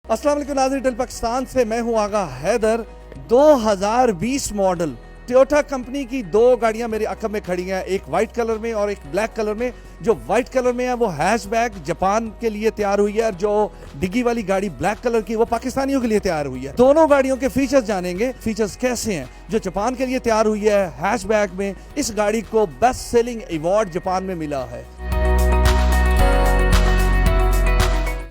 अस्सलाम वालेकुम नाज़रीन, टेल पाकिस्तान से मैं हूं आगा हैदर। 2020 मॉडल टोयोटा कंपनी की दो गाड़ियां मेरी अकब में खड़ी हैं, एक वाइट कलर में और एक ब्लैक कलर में। जो वाइट कलर में है वो हैचबैक जापान के लिए तैयार हुई है, और जो डिग्गी वाली गाड़ी ब्लैक कलर की वो पाकिस्तानियों के लिए तैयार हुई है। दोनों गाड़ियों के फीचर्स जानेंगे, फीचर्स कैसे हैं। जो जापान के लिए तैयार हुई है हैचबैक में, इस गाड़ी को बेस्ट सेलिंग अवार्ड जापान में मिला है।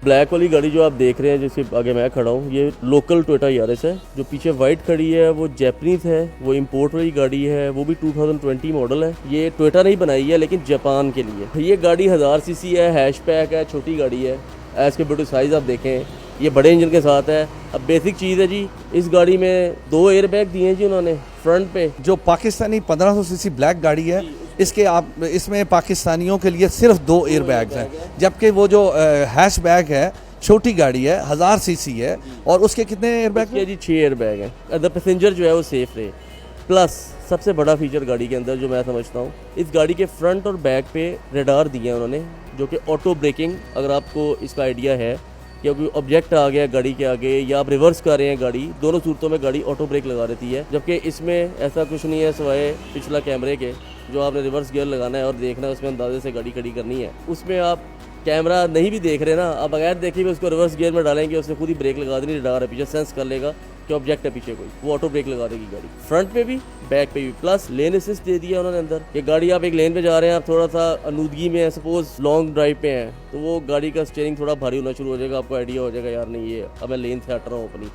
ब्लैक वाली गाड़ी जो आप देख रहे हैं, जिसके आगे मैं खड़ा हूँ, ये लोकल टोयोटा यारिस है। जो पीछे वाइट खड़ी है वो जैपनीज है, वो इंपोर्ट वाली गाड़ी है, वो भी 2020 मॉडल है। ये टोयोटा नहीं बनाई है लेकिन जापान के लिए। ये गाड़ी 1000 सीसी है, हैचबैक है, छोटी गाड़ी है। एज के ब्यूटी साइज आप देखें, ये बड़े इंजन के साथ है। अब बेसिक चीज़ है जी, इस गाड़ी में 2 एयर बैग दिए हैं जी उन्होंने फ्रंट पे। जो पाकिस्तानी 1500 सीसी ब्लैक गाड़ी है, इसमें पाकिस्तानियों के लिए सिर्फ 2 एयर बैग्स हैं, जबकि वो जो हैचबैक है छोटी गाड़ी है, 1000 सीसी है, और उसके कितने एयर बैग हैं जी? 6 एयर बैग हैं। द पैसेंजर जो है वो सेफ रहे। प्लस सबसे बड़ा फीचर गाड़ी के अंदर जो मैं समझता हूँ, इस गाड़ी के फ्रंट और बैक पे रेडार दिए हैं उन्होंने, जो कि ऑटो ब्रेकिंग। अगर आपको इसका आइडिया है कि कोई ऑब्जेक्ट आ गया गाड़ी के आगे या आप रिवर्स कर रहे हैं गाड़ी, दोनों सूरतों में गाड़ी ऑटो ब्रेक लगा देती है। जबकि इसमें ऐसा कुछ नहीं है सिवाय पिछला कैमरे के, जो आपने रिवर्स गियर लगाना है और देखना है, उसमें अंदाजे से गाड़ी खड़ी करनी है। उसमें आप कैमरा नहीं भी देख रहे ना, आप बगैर देखे भी उसको रिवर्स गियर में डालेंगे, उसने खुद ही ब्रेक लगा देनी। रेडार है पीछे, सेंस कर लेगा कि ऑब्जेक्ट है पीछे कोई, वो ऑटो ब्रेक लगा देगी गाड़ी, फ्रंट पे भी बैक पे भी। प्लस लेन असिस्ट दे दिया उन्होंने अंदर। ये गाड़ी आप एक लेन पे जा रहे हैं, आप थोड़ा सा अनूदगी में, सपोज लॉन्ग ड्राइव पे हैं, तो वो गाड़ी का स्टीयरिंग थोड़ा भारी होना शुरू हो जाएगा, आपको आइडिया हो जाएगा यार नहीं ये अब मैं लेन से हट रहा हूँ अपनी।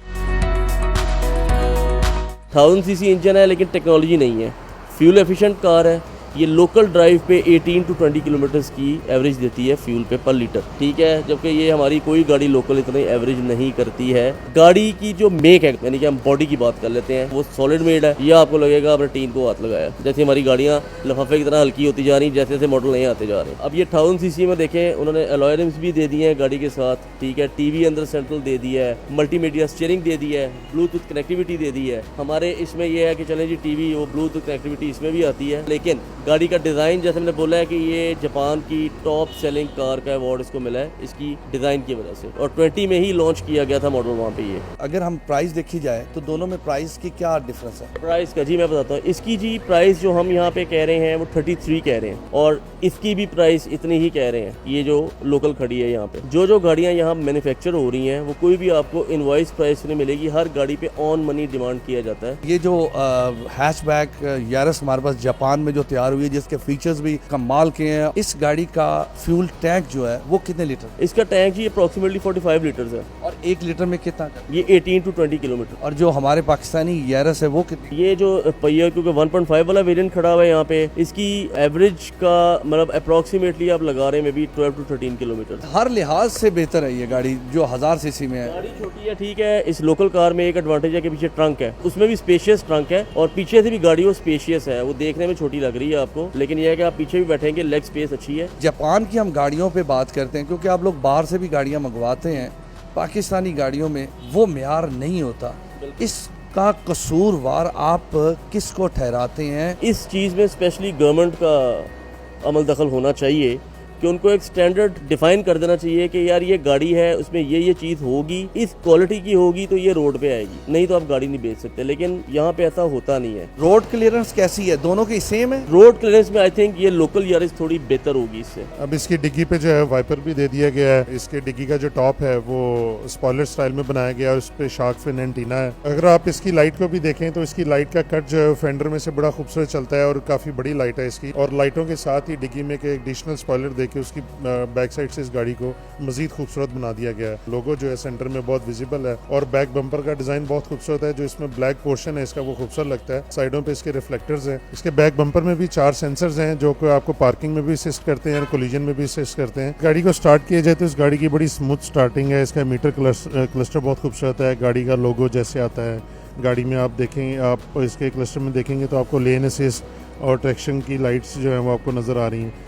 1000 सीसी इंजन है लेकिन टेक्नोलॉजी नहीं है। फ्यूल एफिशिएंट कार है। ये लोकल ड्राइव पे 18 to 20 किलोमीटर्स की एवरेज देती है फ्यूल पे पर लीटर, ठीक है। जबकि ये हमारी कोई गाड़ी लोकल इतनी एवरेज नहीं करती है। गाड़ी की जो मेक है, यानी कि हम बॉडी की बात कर लेते हैं, वो सॉलिड मेड है। ये आपको लगेगा आपने टीन को हाथ लगाया। जैसे हमारी गाड़ियाँ लिफाफे की तरह हल्की होती जा रही, जैसे जैसे मॉडल नहीं आते जा रहे। अब ये 1000 सीसी में देखें, उन्होंने अलॉय रिम्स भी दे दिए हैं गाड़ी के साथ, ठीक है। टीवी अंदर सेंट्रल दे दिया है, मल्टीमीडिया स्टीयरिंग दे दी है, ब्लूटूथ कनेक्टिविटी दे दी है। हमारे इसमें यह है कि चलें जी टीवी, वो ब्लूटूथ कनेक्टिविटी इसमें भी आती है। लेकिन गाड़ी का डिज़ाइन, जैसे मैंने बोला है कि ये जापान की टॉप सेलिंग कार का अवार्ड इसको मिला है इसकी डिज़ाइन की वजह से, और 20 में ही लॉन्च किया गया था मॉडल वहाँ पे। ये अगर हम प्राइस देखी जाए तो दोनों में प्राइस की क्या डिफरेंस है? प्राइस का जी मैं बताता हूँ। इसकी जी प्राइस जो हम यहाँ पे कह रहे हैं वो 33 कह रहे हैं, और इसकी भी प्राइस इतनी ही कह रहे हैं। ये जो लोकल खड़ी है यहाँ पे, जो गाड़ियाँ यहाँ मैन्युफैक्चर हो रही हैं, वो कोई भी आपको इनवॉइस प्राइस नहीं मिलेगी। हर गाड़ी पे ऑन मनी डिमांड किया जाता है। ये जो हैचबैक यारिस हमारे पास जापान में जो तैयार हुई है, जिसके फीचर्स भी कमाल के हैं, इस गाड़ी का फ्यूल टैंक जो है वो कितने लीटर? इसका टैंक जी अप्रोक्सीमेटली 45 लीटर्स है। और 1 लीटर में कितना का? ये 18 to 20 किलोमीटर। और जो हमारे पाकिस्तानी यारिस है वो कितनी? ये जो पहिया, क्योंकि 1.5 वाला वेरिएंट खड़ा हुआ है यहाँ पे, इसकी एवरेज का मतलब अप्रोक्सीमेटली आप लगा रहे हैं मे बी 12 to 13 किलोमीटर। हर लिहाज से बेहतर है ये गाड़ी जो 1000 सीसी में है। गाड़ी छोटी है, ठीक है। इस लोकल कार में एक एडवांटेज है कि पीछे ट्रंक है, उसमें भी स्पेशियस ट्रंक है, और पीछे से भी गाड़ी वो स्पेशियस है। वो देखने में छोटी लग रही है आपको, लेकिन यह है कि आप पीछे भी बैठेंगे, लेग स्पेस अच्छी है। जापान की हम गाड़ियों पे बात करते हैं, क्योंकि आप लोग बाहर से भी गाड़ियां मंगवाते हैं, पाकिस्तानी गाड़ियों में वो मेयार नहीं होता। इसका कसूरवार आप किसको ठहराते हैं? इस चीज़ में स्पेशली गवर्नमेंट का अमल दखल होना चाहिए कि उनको एक स्टैंडर्ड डिफाइन कर देना चाहिए कि यार ये गाड़ी है, उसमें ये चीज़ होगी, इस क्वालिटी की होगी तो ये रोड पे आएगी, नहीं तो आप गाड़ी नहीं बेच सकते। लेकिन यहाँ पे ऐसा होता नहीं है। रोड क्लियरेंस कैसी है? दोनों की सेम है? रोड क्लियरेंस में आई थिंक ये लोकल यारिस थोड़ी बेहतर होगी इससे। अब इसकी डिग्गी पे जो है वाइपर भी दे दिया गया है। इसके डिग्गी का जो टॉप है वो स्पॉइलर स्टाइल में बनाया गया है, उस पर शार्क फिन एंटीना है। अगर आप इसकी लाइट को भी देखें तो इसकी लाइट का कट जो है फेंडर में से बड़ा खूबसूरत चलता है, और काफ़ी बड़ी लाइट है इसकी। और लाइटों के साथ ही डिग्गी में एक एडिशनल स्पॉइलर देके उसकी बैक साइड से इस गाड़ी को मजीद खूबसूरत बना दिया गया है। लोगो जो है सेंटर में बहुत विजिबल है, और बैक बम्पर का डिजाइन बहुत खूबसूरत है। जो इसमें ब्लैक पोर्शन है इसका वो खूबसूरत लगता है। साइडों पे इसके रिफ्लेक्टर्स हैं। इसके बैक बम्पर में भी 4 सेंसर्स हैं, जो कि आपको पार्किंग में भी असिस्ट करते हैं और कोलिजन में भी असिस्ट करते हैं। गाड़ी को स्टार्ट किया जाए तो इस गाड़ी की बड़ी स्मूथ स्टार्टिंग है। इसका मीटर क्लस्टर बहुत खूबसूरत है। गाड़ी का लोगो जैसे आता है गाड़ी में, आप देखें, आप इसके क्लस्टर में देखेंगे तो आपको लेन असिस्ट और ट्रैक्शन की लाइट्स जो है वो आपको नज़र आ रही हैं।